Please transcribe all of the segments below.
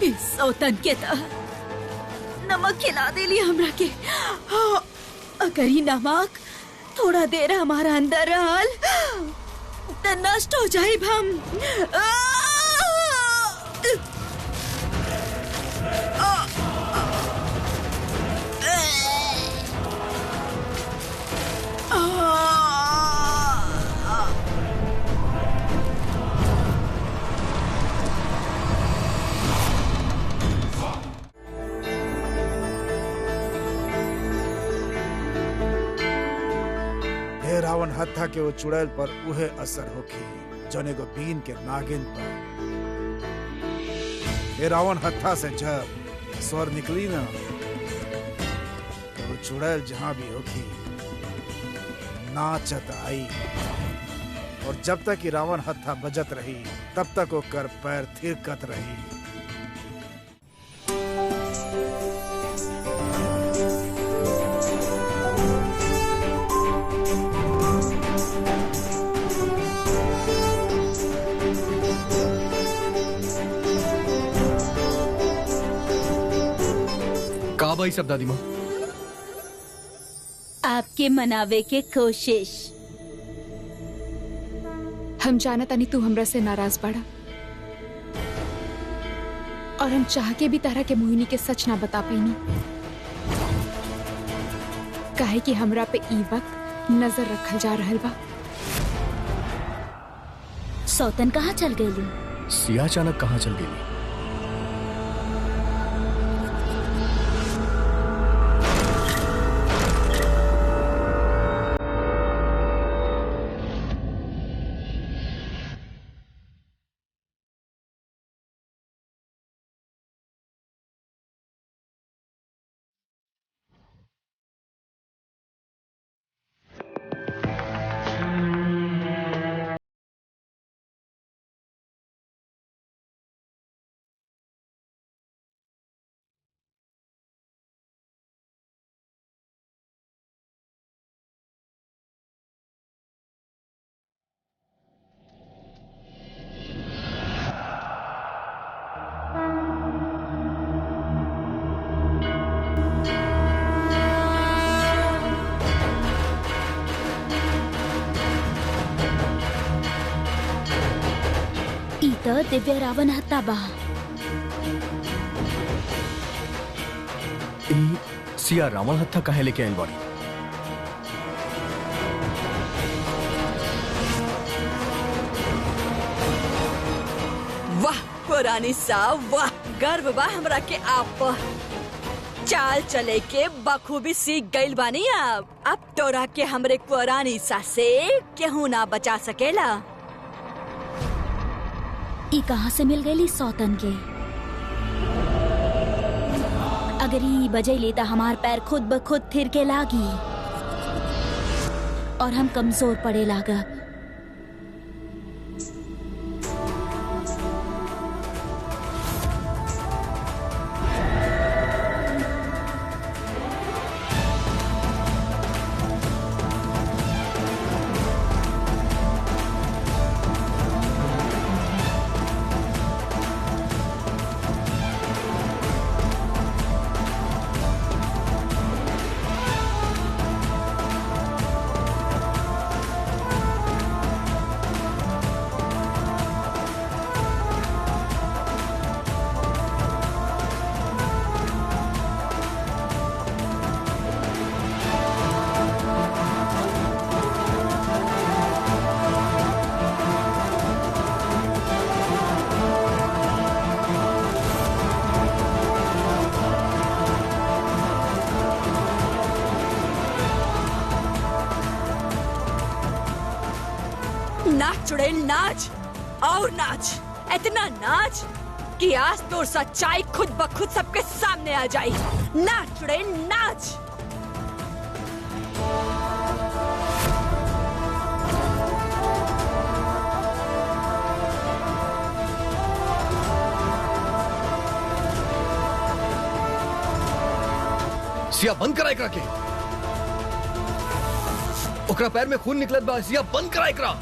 इस सौतन के त नमक खिला देली हमरा के। हाँ, अगर ये नमक थोड़ा देर हमारा अंदर रहल तो नष्ट हो जाए हम। रावण हत्था के वो चुड़ैल पर उहे असर होखी जने को बीन के नागिन पर। ये रावण हत्था से जब स्वर निकली ना तो वो चुड़ैल जहां भी होखी नाचत आई, और जब तक कि रावण हत्था बजत रही तब तक वो कर पैर थिरकत रही। भाई सब दादी माँ, आपके मनावे के कोशिश। हम जानत आनी तू हमरा से नाराज बाड़ा, और हम चाह के भी तारा के मोहिनी के सच ना बता पैनी, काहे कि हमरा पे ई वक्त नजर रखल जा रहल बा। सौतन कहाँ चल गई? सिया अचानक कहाँ चल गई? दिव्य रावण हत्ता बा। सिया रावण हत्था काहे लेके आइल बाड़ी? वाह पुरानी साहब, वाह गर्व बा हमरा के आप चाल चले के बखूबी सीख गइल बानी। अब तोरा के हमरे पुरानी सा से केहू ना बचा सकेला। ई कहाँ से मिल गई सौतन के? अगर ई बजैली तो हमार पैर खुद ब खुद थिर के लागी और हम कमजोर पड़े लागा। नाच चुड़ैल नाच और नाच, इतना नाच कि आज तो सच्चाई खुद ब खुद सबके सामने आ जाए। नाच चुड़ैल नाच। सिया बंद कराए करा के, ओकरा पैर में खून निकलत बा। सिया बंद कराए करा।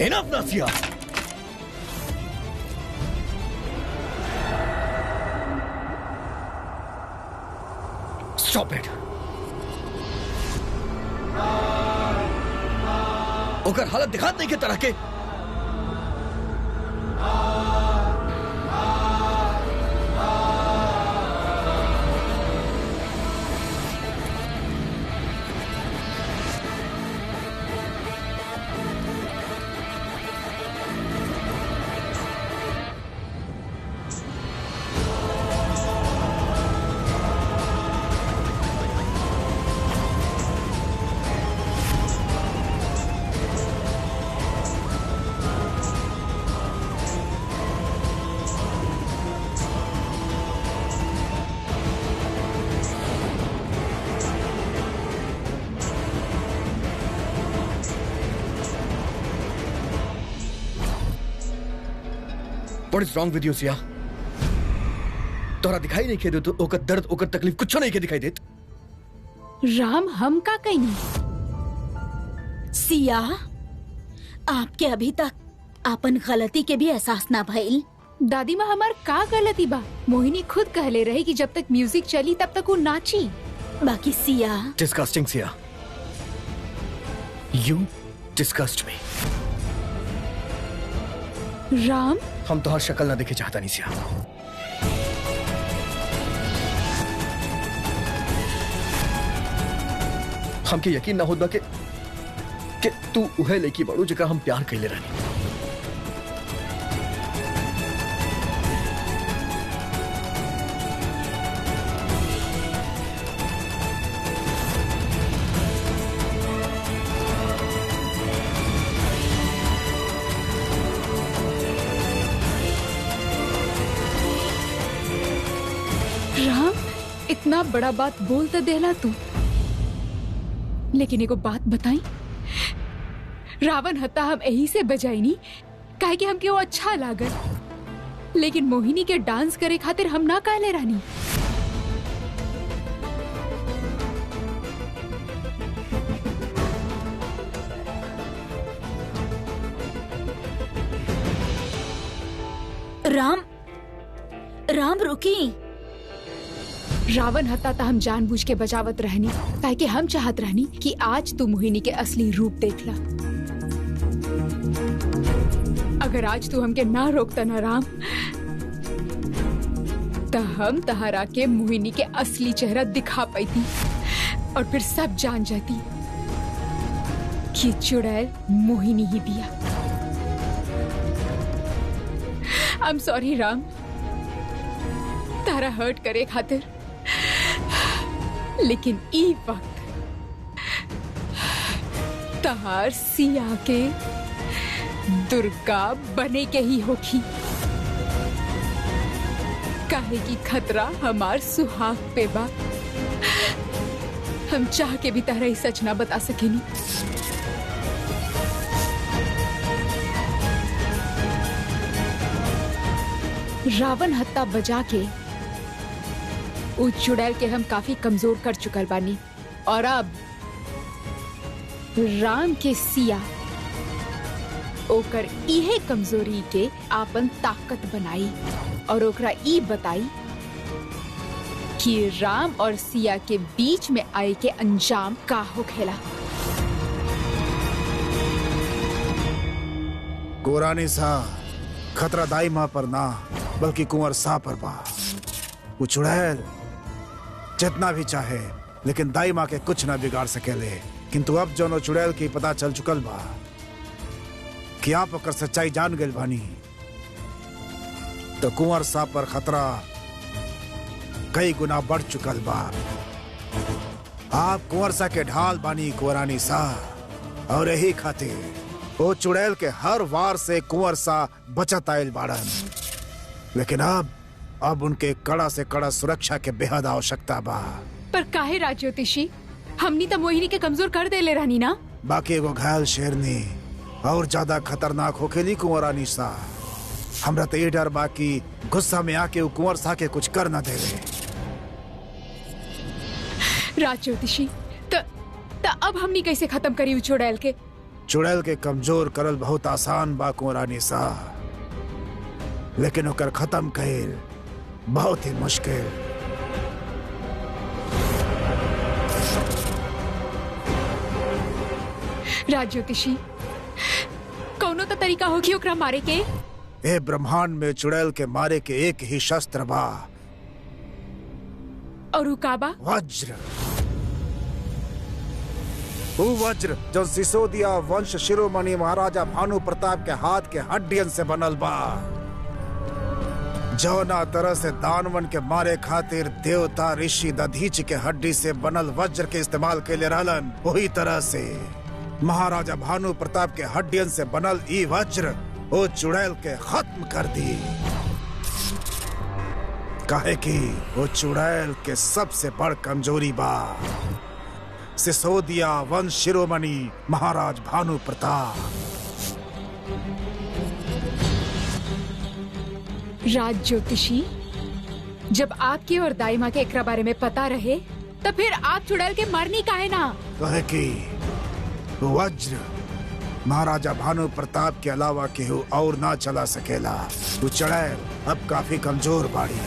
इनफ ना सिया। Stop it. ओकर हालत दिखात नहीं के तरह के। What is wrong with you, सिया? तोरा दिखाई नहीं के दे तो ओकर दर्द ओकर तकलीफ कुछ नहीं के दिखाई देत। राम हम का कहीं सिया, आपके अभी तक अपन गलती के भी एहसास ना भइल। दादी माँ हमार का गलती बा? मोहिनी खुद कहले रहे कि जब तक म्यूजिक चली तब तक वो नाची। बाकी सिया, Disgusting, Siya. You disgust me। Ram हम तो हर शक्ल ना देखे चाहता नहीं सिया। हमके यकीन ना होता कि तू उहे लेकी बड़ू जगह हम प्यार कैले रहनी। राम इतना बड़ा बात बोल तो देला तू, लेकिन एगो बात बताई, रावण हत्या हम यही से बजाई नी काहे कि हमके वो अच्छा लागल, लेकिन मोहिनी के डांस करे खातिर हम ना कहले रहनी। राम राम रुकी। रावण हत्या तो हम जानबूझ के बजावत रहनी काहे कि हम चाहत रहनी कि आज तू मोहिनी के असली रूप देख ला। अगर आज तू हमके ना रोकता ना राम, तो हम तहरा के मोहिनी के असली चेहरा दिखा पाती और फिर सब जान जाती कि चुड़ैल मोहिनी ही बिया। आई एम सॉरी राम, तारा हर्ट करे खातिर, लेकिन ई वक्त तहार सिया के दुर्गा बने के ही होगी, काहे की खतरा हमार सुहाग पे बा। हम चाह के भी तारा सच ना बता सकेनी। रावण हत्या बजा के उस चुड़ैल के हम काफी कमजोर कर चुकल बानी, और अब राम के सिया ओकर इहे कमजोरी के आपन ताकत बनाई और ओकरा ई बताई कि राम और सिया के बीच में आए के अंजाम का होखेला। कोरानी सा खतरा दाई माँ पर ना बल्कि कुंवर सा पर बा। वो चुड़ैल जितना भी चाहे लेकिन दाई माँ के कुछ ना बिगाड़ सकेले, किंतु अब जो चुड़ैल की पता चल चुकल बा कि आप ओकर सच्चाई जान गए बानी, तो कुंवर सा पर खतरा कई गुना बढ़ चुकल बा। आप कुंवर सा के ढाल बानी कुंवरानी सा, और यही खातिर वो चुड़ैल के हर वार से कुंवर सा बचत आयल बाड़न, लेकिन अब उनके कड़ा से कड़ा सुरक्षा के बेहद आवश्यकता बा। पर काहे राजज्योतिषी, हमनी तो मोहिनी के कमजोर कर देले रहनी ना। बाकी एगो घायल शेरनी और ज्यादा खतरनाक होखेली कुंवरानी सा। हमरा तो ये डर बा कि गुस्सा में आके वो कुंवर सा के कुछ कर ना देवे। राजज्योतिषी, तो अब हमनी कैसे खत्म करी उ चुड़ैल के? चुड़ैल के कमजोर करल बहुत आसान बा कुंवरानी सा, लेकिन ओकर खत्म कईल बहुत ही मुश्किल। राज ज्योतिषी, कौनो तो तरीका होगी ओकरा मारे के? ए ब्रह्मांड में चुड़ैल के मारे के एक ही शस्त्र बा, और उ का बा? वज्र। वो वज्र जो सिसोदिया वंश शिरोमणि महाराजा भानु प्रताप के हाथ के हड्डियन से बनल बा। जौना तरह से दानवन के मारे खातिर देवता ऋषि दधीच के हड्डी से बनल वज्र के इस्तेमाल के लिए रहलन, वही तरह से महाराजा भानु प्रताप के हड्डियन से बनल ई वज्र वो चुड़ैल के खत्म कर दी। काहे कि वो चुड़ैल के सबसे बड़ कमजोरी बा सिसोदिया वंश शिरोमणि महाराज भानु प्रताप। राज ज्योतिषी, जब आपके और दाई माँ के एकरा बारे में पता रहे, तो फिर आप चुड़ैल के मारनी काहे ना? कहे कि वज्र महाराजा भानु प्रताप के अलावा केहू और ना चला सकेला। वो चुड़ैल अब काफी कमजोर बाड़ी।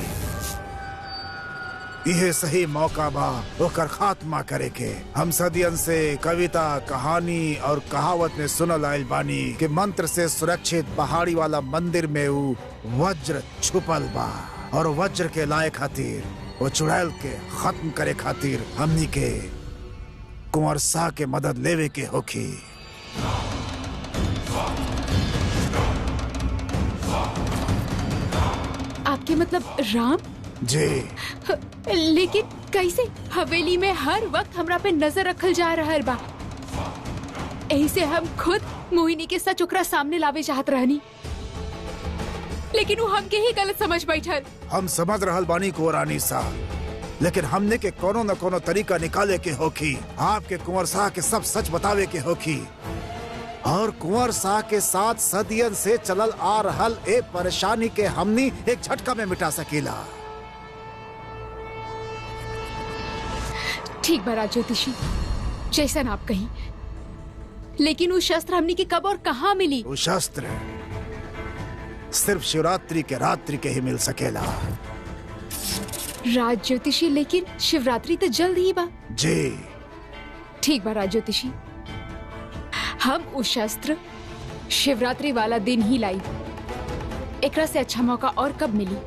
यह सही मौका बा ओकर खात्मा करे के। हम सदियन से कविता, कहानी और कहावत में सुनल आइल बानी कि मंत्र से सुरक्षित पहाड़ी वाला मंदिर में वो वज्र छुपल बा, और वज्र के लाए खातिर वो चुड़ैल के खत्म करे खातिर हमनी के कुंवर शाह के मदद लेवे के होखी। आपके मतलब राम? जी। लेकिन कैसे? हवेली में हर वक्त हमरा पे नजर रखल जा रहल बा। यही से हम खुद मोहिनी के सच ओकरा सामने लावे चाहत रहनी, लेकिन वो हमके ही गलत समझ बैठल। हम समझ रहल बानी कुंवरानी साहब, लेकिन हमने के कोनो न कोनो तरीका निकाले के होखी। आपके कुंवर शाह के सब सच बतावे के होखी, और कुंवर शाह के साथ सदियन से चलल आ रहल ए परेशानी के हमनी एक झटका में मिटा सकीला। ठीक बा राज ज्योतिषी, जैसन आप कहीं, लेकिन वो शस्त्र हमनी के कब और कहाँ मिली? वो शस्त्र सिर्फ शिवरात्रि के रात्रि के ही मिल सकेला। राज ज्योतिषी, लेकिन शिवरात्रि तो जल्द ही बा। जी। ठीक बा राज ज्योतिषी, हम उस शस्त्र शिवरात्रि वाला दिन ही लाई। एकरा से अच्छा मौका और कब मिली?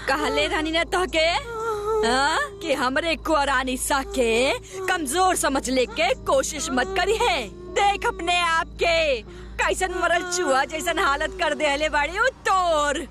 कहले रानी ने तो के कि हमरे कुंवरानी सा के कमजोर समझ लेके कोशिश मत करी है। देख अपने आप के कैसन मरल चूहा जैसन हालत कर दे हले बाड़ी उ तोर।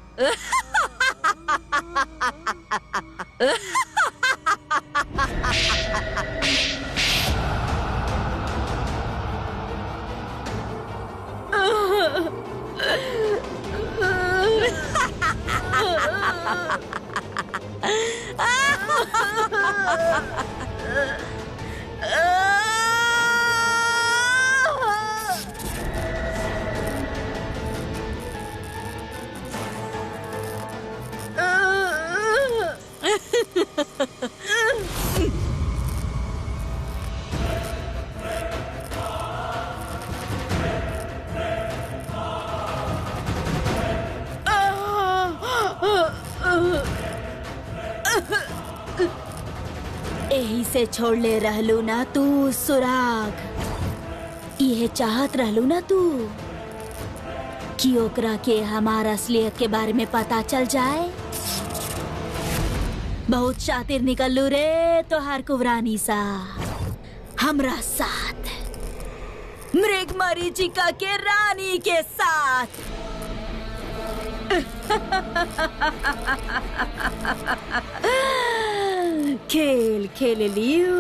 यही से छोड़ ले रहलू ना तू सुराग। यह चाहत रहलू ना तू कि ओकरा के हमारा असलियत के बारे में पता चल जाए। बहुत शातिर निकलू रे तोहार कुंवरानी सा। हमरा साथ, मृग मरीचिका के रानी के साथ। खेल खेल लियो।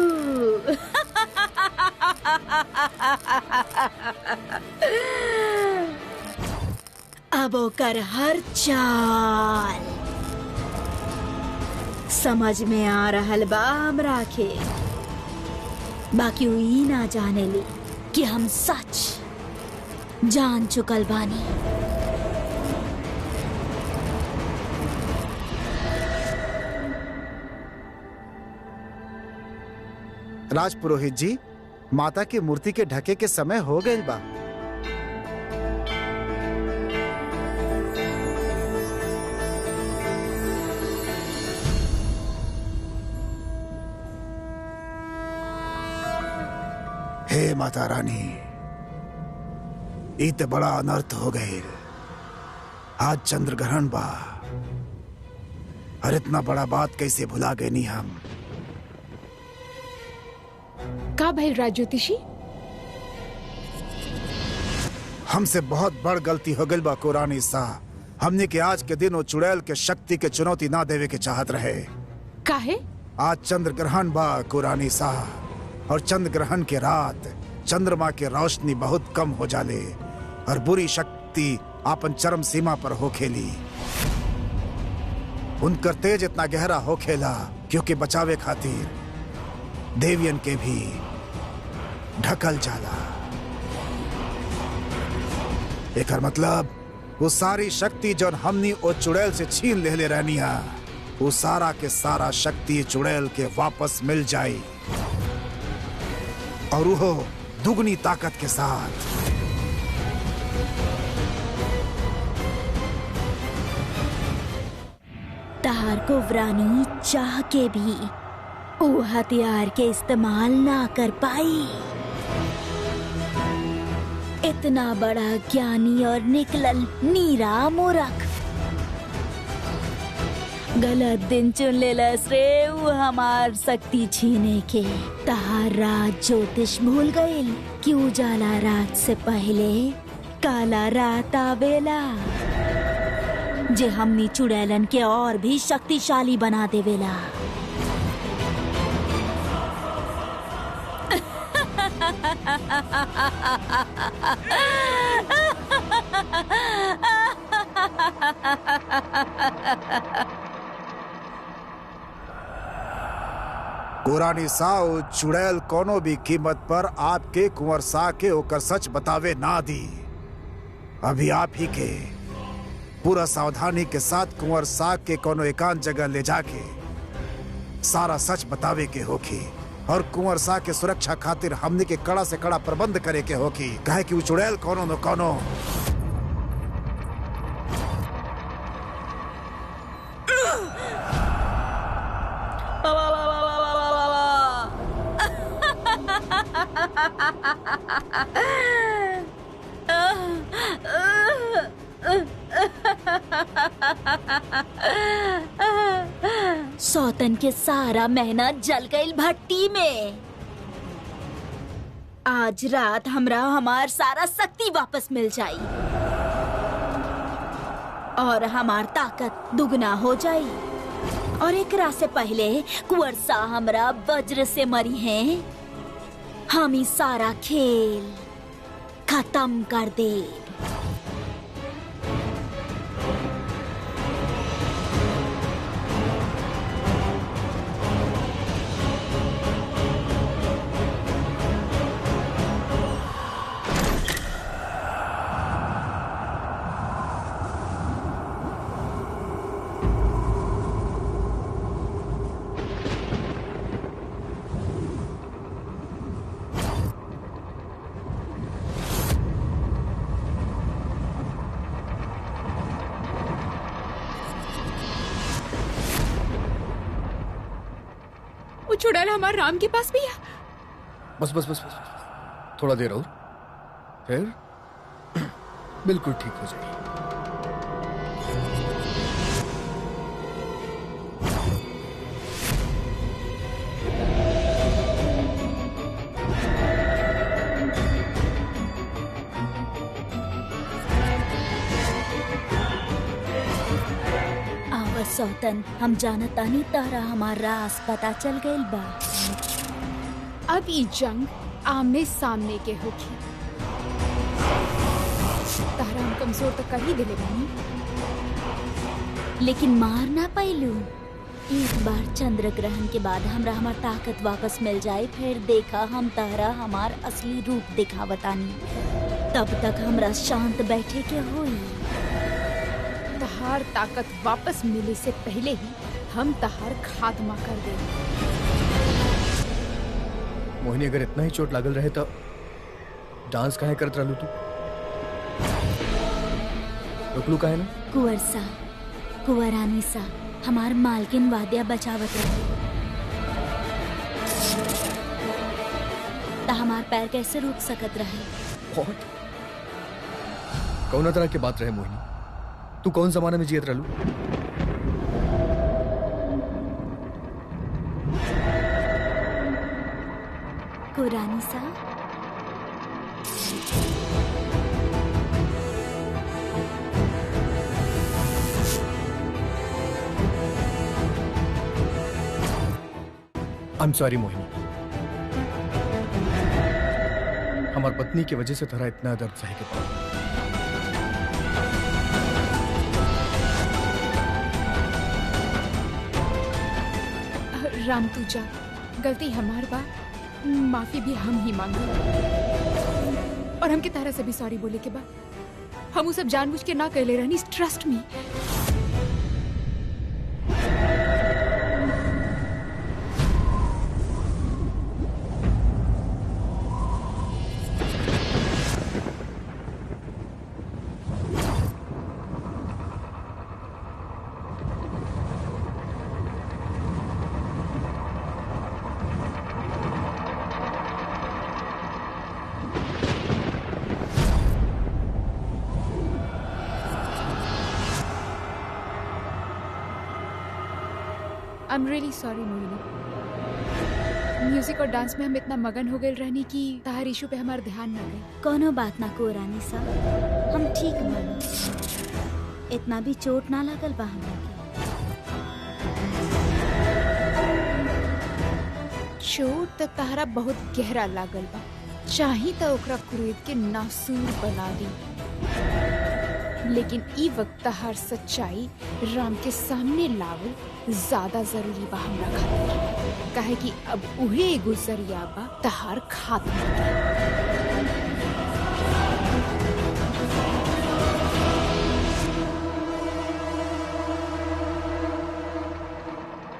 अब ओकर हर चाल समझ में आ रहल बा हमरा के। बाकी वो ई ना जाने ली कि हम सच जान चुकल बानी। राजपुरोहित जी, माता की मूर्ति के ढके के समय हो गए बा। हे माता रानी, ई ते बड़ा अनर्थ हो गए। आज चंद्र ग्रहण बा और इतना बड़ा बात कैसे भुला गए नी हम। का भइल राज ज्योतिषी? हमसे बहुत बड़ गलती हो गई बा कुरानी सा। हमने के आज के दिन वो चुड़ैल के शक्ति के चुनौती ना देवे के चाहत रहे। काहे? आज चंद्र ग्रहण बा कुरानी सा, और चंद्र ग्रहण के रात चंद्रमा के रोशनी बहुत कम हो जाले और बुरी शक्ति आपन चरम सीमा पर हो खेली। उनकर तेज इतना गहरा हो खेला क्योंकि बचावे खातिर देवियन के भी ढकल जाला। एकर मतलब वो सारी शक्ति जो हमनी ओ चुड़ैल से छीन ले रहनी है, वो सारा के सारा शक्ति चुड़ैल के वापस मिल जाई, और वो दुगनी ताकत के साथ। तार को व्रानी चाह के भी वो हथियार के इस्तेमाल ना कर पाई। इतना बड़ा ज्ञानी और निकलल नीरा मूर्ख गलत दिन चुन लेलस रे। वो हमार शक्ति छीने के। तार रात ज्योतिष भूल गईल कि उजाला रात से पहले काला रात आवेला, जे हमनी चुड़ैलन के और भी शक्तिशाली बना देवेला। कुरानी साओ चुड़ैल कोनो भी कीमत पर आपके कुंवर सा के ओकर सच बतावे ना दी। अभी आप ही के पूरा सावधानी के साथ कुंवर सा के कोनो एकांत जगह ले जाके सारा सच बतावे के होखी, और कुंवर सा के सुरक्षा खातिर हमने के कड़ा से कड़ा प्रबंध करे के होखी। कहे कि वो चुड़ैल कोनो न कोनो सौतन के सारा मेहनत जल गई भट्टी में। आज रात हमरा हमार सारा शक्ति वापस मिल जाई और हमार ताकत दुगना हो जाई। और एकरा से पहले कुंवर सा हमरा वज्र से मरी हैं, हम ही सारा खेल खत्म कर दे। चुड़ैल हमारे राम के पास भी है। बस बस बस बस, थोड़ा देर और फिर बिल्कुल ठीक हो जाएगी। सौतन, हम जानतानी तारा हमार राज पता चल गइल बा। अब ई जंग आमने सामने के होगी। तारा हम कमजोर तो कर ही दिले बानी, लेकिन मार ना पाइलू। एक बार चंद्र ग्रहण के बाद हमरा हमार ताकत वापस मिल जाए, फिर देखा हम तारा हमार असली रूप दिखावतानी। तब तक हमरा शांत बैठे के होई। तहार ताकत वापस मिले से पहले ही हम तहार खात्मा कर दे। मोहिनी, अगर इतना ही चोट लागल रहे तो डांस काहे करत रहलू तू? रुकलू काहे ना? कुंवर सा, कुंवरानी सा, हमार मालकिन वाद्या बचावत रहे। ता हमार पैर कैसे रुक सकत रहे? बहुत कौन तरह की बात रहे मोहिनी? तू कौन जमाने में जियत रहलू? कुंवरानी सा, आई एम सॉरी मोहिनी, हमार पत्नी की वजह से तेरा इतना दर्द सहे के पड़ा। राम तू जा, गलती हमार बा, माफी भी हम ही मांगे। और हमके तारा से भी सॉरी बोले के बा। हम उ सब जानबूझ के ना कहले रहनी, trust me. I am really sorry Mohini. Music और डांस में हम इतना मगन हो गए रहनी कि ताहर इशू पे हमारा ध्यान न गए। कोनो बात ना कुंवरानी सा, हम ठीक बानी। इतना भी चोट ना लागल बा हमरा के। चोट त तारा बहुत गहरा लागल बा, चाही त ओकरा कुरेद के नासूर बना दी। लेकिन ई वक्त तहार सच्चाई राम के सामने लावल ज्यादा जरूरी बा हमरा खातिर, काहे कि अब उहे एगो जरिया बा तहार खात्मा के।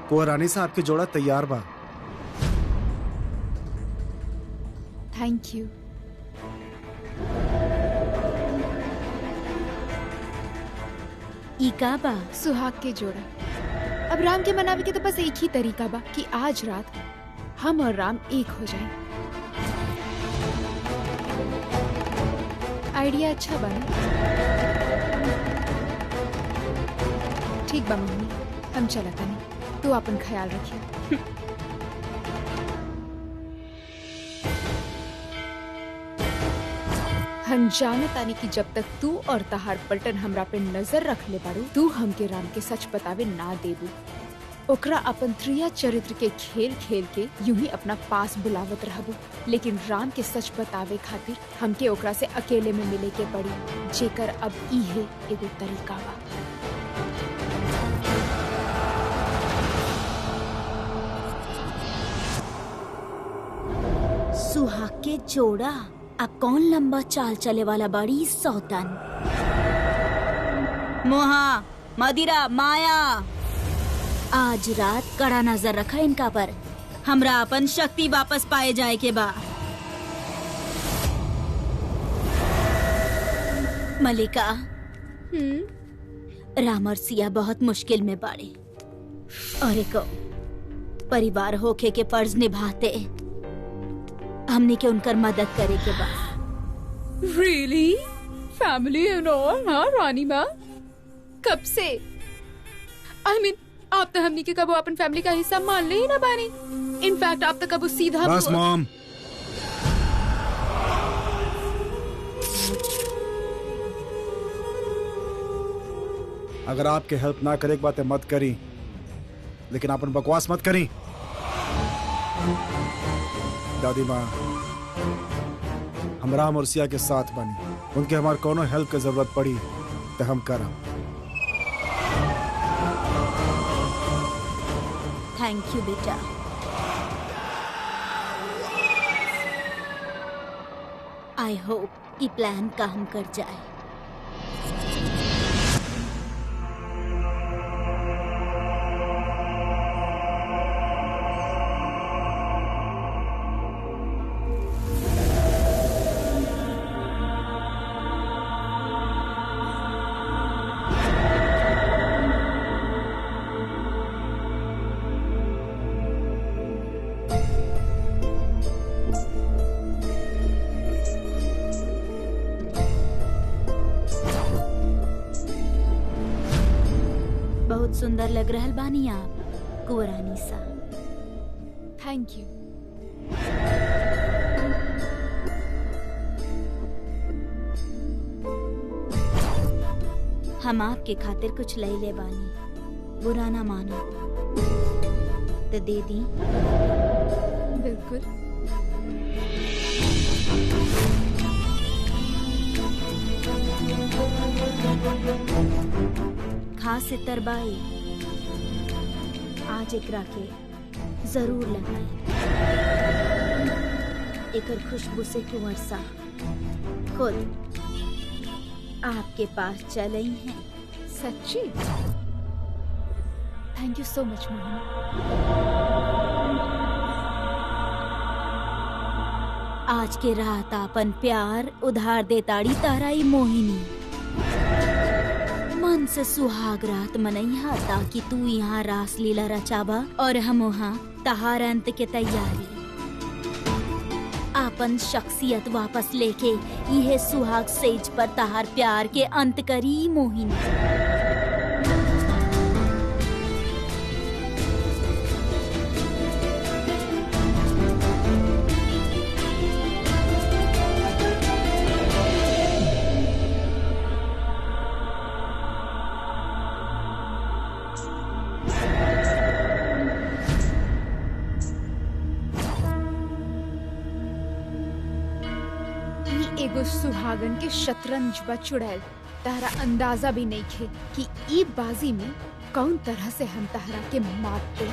कुंवरानी साहब की जोड़ा तैयार बा। Thank you. ई का बा? सुहाग के जोड़ा। अब राम के मनावे के तो बस एक ही तरीका बा कि आज रात हम और राम एक हो जाएं। आइडिया अच्छा बना। ठीक बा मम्मी, हम चलता नहीं, तू अपन ख्याल रखियो। हम जानत आनी कि जब तक तू और तहार पलटन हमरा पे नजर रख ले बारू, तू हमके राम के सच बतावे ना देबू। ओकरा अपन त्रिया चरित्र के खेल खेल के यूं ही अपना पास बुलावत रहबू। लेकिन राम के सच बतावे खातिर हमके ओकरा से अकेले में मिले के पड़ी, जेकर अब इहे एगो तरीका बा। सुहाग के जोड़ा। अब कौन लंबा चाल चले वाला बड़ी सौतन? मोहा, मदिरा, माया, आज रात कड़ा नजर रखा इनका पर। हमरा अपन शक्ति वापस पाए जाए के बा। मलिका, राम और सिया बहुत मुश्किल में बाड़े और एक परिवार होके के फर्ज निभाते। हमने के उनकर मदद करे के बा। Really? Family and all, हाँ रानी माँ? कब से? I mean, आप तो हमनी के कबो अपन फैमिली का हिस्सा मान ले ही ना बानी। इनफैक्ट आप तो कबो सीधा बस मॉम, अगर आपके हेल्प ना करे, एक बातें मत करी, लेकिन अपन बकवास मत करी। दादी माँ, हम राम और सिया के साथ बनी, उनके हमारे कोनो हेल्प की जरूरत पड़ी तो हम करम। थैंक यू बेटा। आई होप ये प्लान काम कर जाए। बहुत सुंदर लग रहल बानी आप कुंवरानी सा। Thank you. हम आपके खातिर कुछ ले ले बानी, बुरा ना मानो तो दे दी। बिल्कुल। खास तरबाई आज एकरा के जरूर लगाई। एकर खुशबू से कुंवर सा खुद आपके पास चले हैं। सच्ची? Thank you so much Mohan. आज के रात आपन प्यार उधार देताड़ी ताराई मोहिनी। मन से सुहाग रात मनैहा ताकि तू यहाँ रास लीला रचाबा और हम वहाँ तहार अंत के तैयारी। आपन शख्सियत वापस लेके यह सुहाग सेज पर तहार प्यार के अंत करी मोहिनी। एगो सुहागन के शतरंज बा चुड़ैल। तारा अंदाजा भी नहीं खे कि ई बाजी में कौन तरह से हम तहरा के मात दे।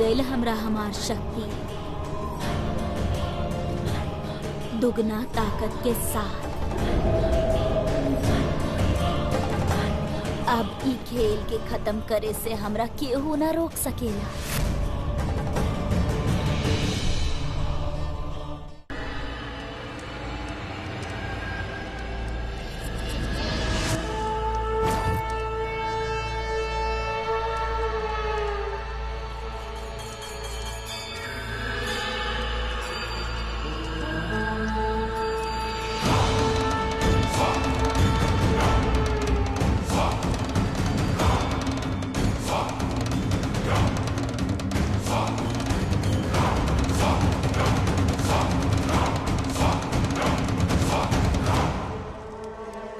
गईल हमरा हमार शक्ति दुगना ताकत के साथ। अब ई खेल के खत्म करे से हमरा केहू ना रोक सकेला।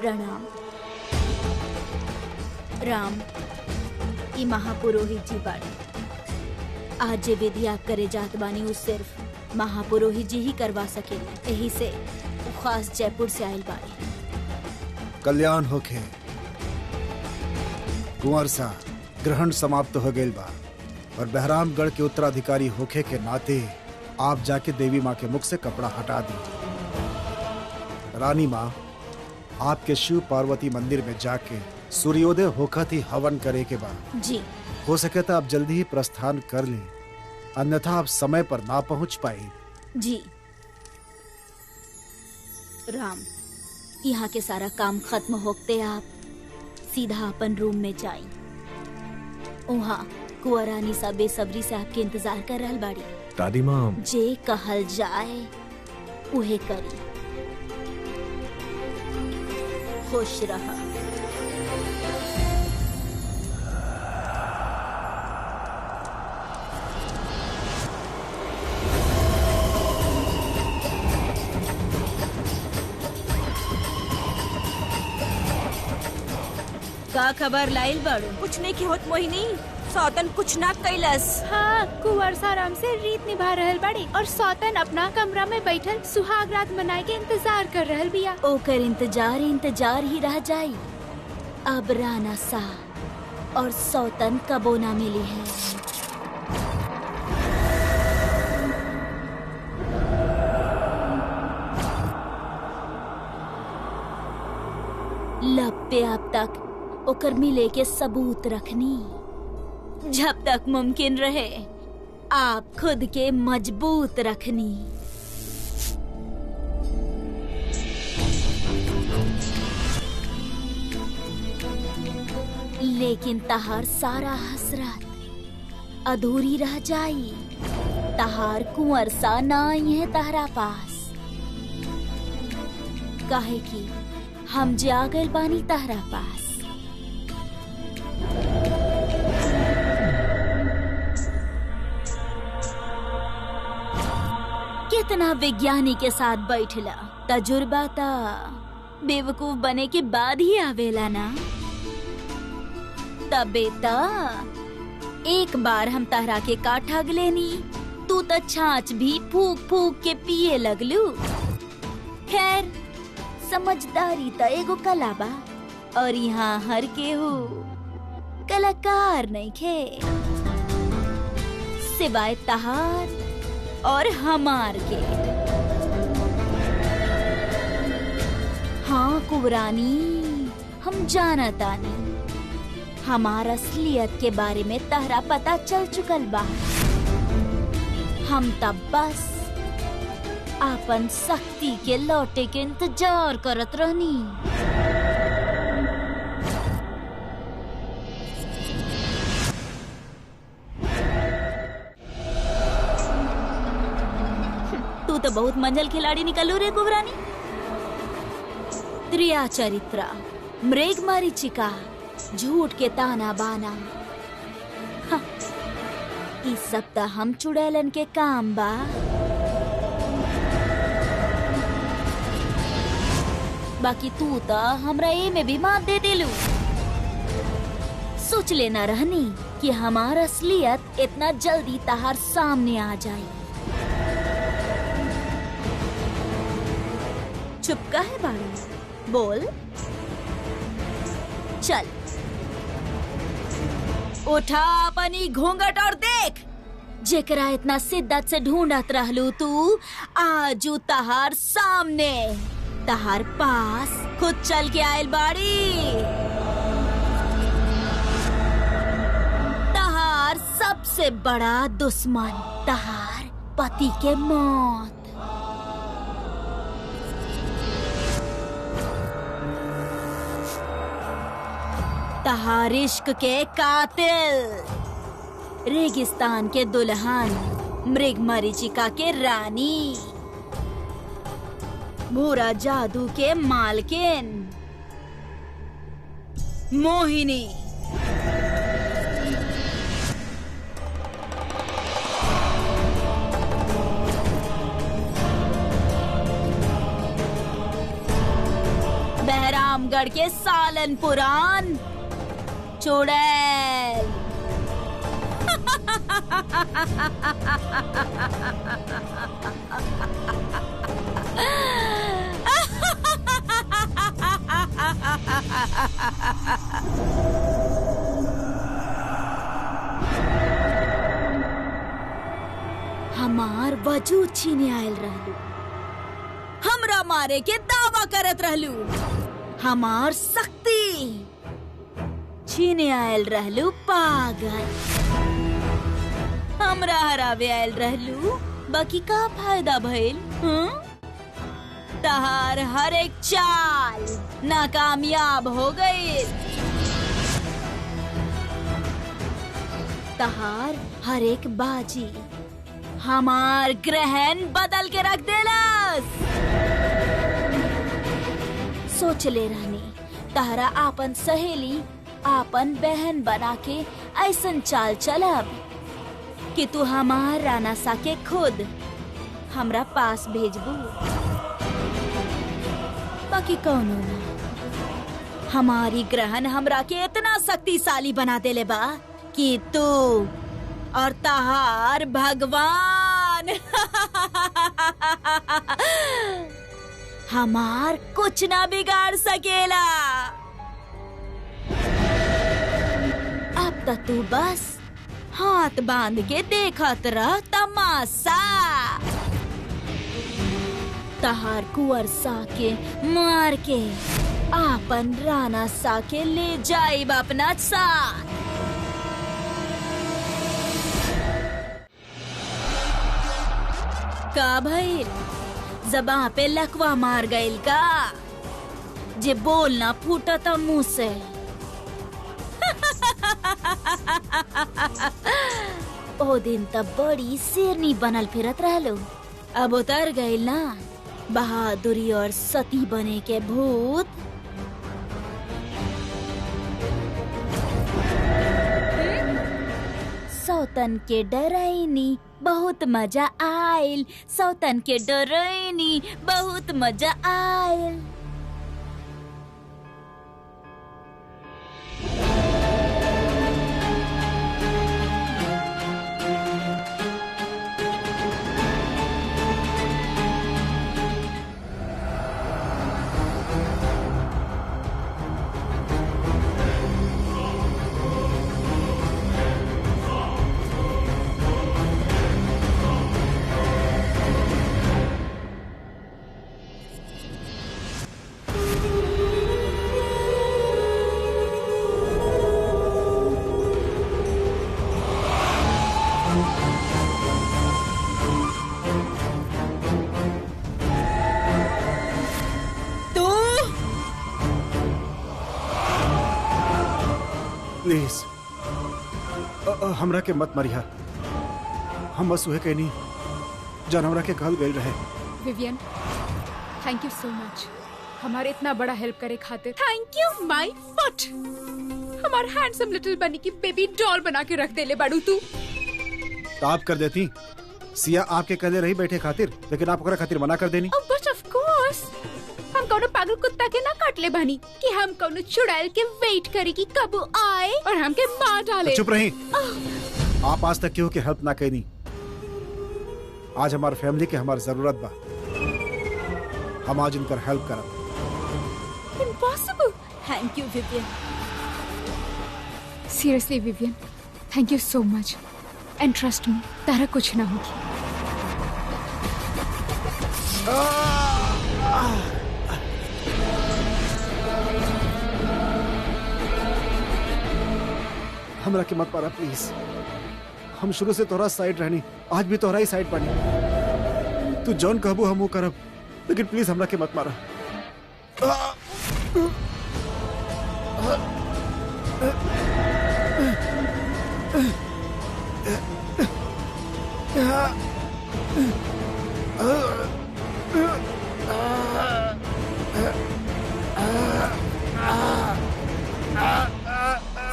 प्रणाम। राम, ई महापुरोहित जी बाड़ी। आज जे विधि आप करे जात बानी उ सिर्फ महापुरोहित जी ही करवा सकेले। यही से उ खास जयपुर से आयल बाड़ी। कल्याण होखे। कुंवर सा ग्रहण समाप्त हो गईल बा और बहरामगढ़ के उत्तराधिकारी होखे के नाते आप जाके देवी माँ के मुख से कपड़ा हटा दी। रानी माँ, आपके शिव पार्वती मंदिर में जाके सूर्योदय होखत ही हवन करे के बाद जी हो सके तो आप जल्दी ही प्रस्थान कर ले, अन्यथा आप समय पर ना पहुंच पाए। जी। राम, यहाँ के सारा काम खत्म होते आप सीधा अपन रूम में जाई। वहाँ कुंवरानी सा बेसब्री से आपके इंतजार कर रहल बाड़ी। दादी माँ, जे कहल जाए उहे करी। खुश रहा। का खबर लाइल बाड़ू? कुछ नहीं की होत मोहिनी, सौतन कुछ ना कैलस। हाँ, कुंवर साराम से रीत निभा रहल बाड़ी और सौतन अपना कमरा में बैठल सुहाग रात मनाए के इंतजार कर रहल बिया। ओकर इंतजार ही रह जाई। अब राना सा और सौतन कबो ना मिली है। लब पे अब तक ओकर मिले के सबूत रखनी। जब तक मुमकिन रहे आप खुद के मजबूत रखनी। लेकिन तहार सारा हसरत अधूरी रह जाई। तहार कुंवर सा नाई है तहरा पास। काहे कि हम जा गइल बानी तहरा पास। कितना विज्ञानी के साथ बैठला, तजुर्बा ता बेवकूफ बने के बाद ही आवेला ना। तबे ता एक बार हम तहरा के का ठग लेनी, तू तो छाछ भी फूक फूक के पिए लगलू। खैर, समझदारी ता एगो कला बा और यहाँ हर केहू कलाकार नहीं खे, सिवाय तहार और हमार के। हाँ कुंवरानी, हम जानतानी हमार असलियत के बारे में तहरा पता चल चुकल बा। हम तब बस आपन शक्ति के लौटे के इंतजार करत रहनी। तू तो बहुत मंजल खिलाड़ी निकलू रे कुंवरानी। त्रिया चरित्रा, मृग मरीचिका, झूठ के ताना बाना, हाँ, इस सब तो हम चुड़ैलन के काम बा। बाकी तू तो हमरा ए में भी मात दे दिलू। सोच लेना रहनी कि हमार असलियत इतना जल्दी तहार सामने आ जाए। चुप का है बाड़ी, बोल। चल उठा अपनी घूंघट और देख जेकरा इतना शिद्दत से ढूंढत रहलू तू आजू तहार सामने तहार पास खुद चल के आयल बाड़ी। तहार सबसे बड़ा दुश्मन तहार पति के मौत। तहार इश्क के कातिल, रेगिस्तान के दुल्हन, मृग मरीचिका के रानी, बुरा जादू के मालकिन मोहिनी। बहरामगढ़ के सालन पुराण चुड़ैल। हमार वजूद छीने आयल रहलू, हमरा मारे के दावा करत रहलू, हमार शक्ति छीने आयल रहलू पागल। हमरा हरावे आयल रहलू, बाकी का फायदा भइल? तहार हर एक चाल नाकामयाब हो गई। तहार हर एक बाजी हमार ग्रहण बदल के रख देलस। सोच ले रहनी तहरा आपन सहेली आपन बहन बना के ऐसन चाल चलब कि तू हमार राना सा के खुद हमरा पास भेजबू। बाकी कौनो ना, हमारी ग्रहण हमरा के इतना शक्तिशाली बना देले बा कि तू और तहार भगवान हमार कुछ ना बिगाड़ सकेला। अब तक तू बस हाथ बांध के देखत रह तमाशा। तहार कुंवर सा के मार के आपन राना सा के ले जाइब अपना साथ। का भइल? ज़बां पे लकवा मार गइल का? जे बोलना फूटता मुंह से। ओ दिन तब बड़ी शेरनी बनल फिरत रहलो, अब उतर गइल ना बहादुरी और सती बने के भूत। सौतन के डरैनी बहुत मजा आयल, सौतन के डरैनी बहुत मजा आयल। प्लीज हमरा के मत मरिया। हम बस उहे कहनी जन हमरा के कहल गइल रहे। Vivian, thank you so much हमारे इतना बड़ा हेल्प करे खातिर। Thank you my foot. हमार हैंडसम लिटिल बनी की बेबी डॉल बना के रख देले बाड़ू तू। तो आप कर देती। सिया आपके कहले रही बैठे खातिर, लेकिन आप ओकरा खातिर मना कर देनी। बट ऑफ कोर्स हम कौनो पागल कुत्ता के ना काट ले बानी कि हम कौनो चुड़ैल के वेट करे कि कब वो आए और हमके मार डाले। तो चुप रही। आप आज तक क्यों के हेल्प ना करी? आज हमारे फैमिली के हमारी जरूरत बा। हम आज इनकर हेल्प करब। Impossible. Thank you Vivian. Seriously Vivian, thank you so much. And trust me, तारा कुछ ना होगी। हमरा के मत मारा प्लीज। हम शुरू से तोरा साइड रहनी, आज भी तोरा ही साइड बनी। तू जॉन कहबू हम वो करब, लेकिन प्लीज हमरा के मत मारा।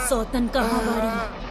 सौतन कहाँ बाड़ी?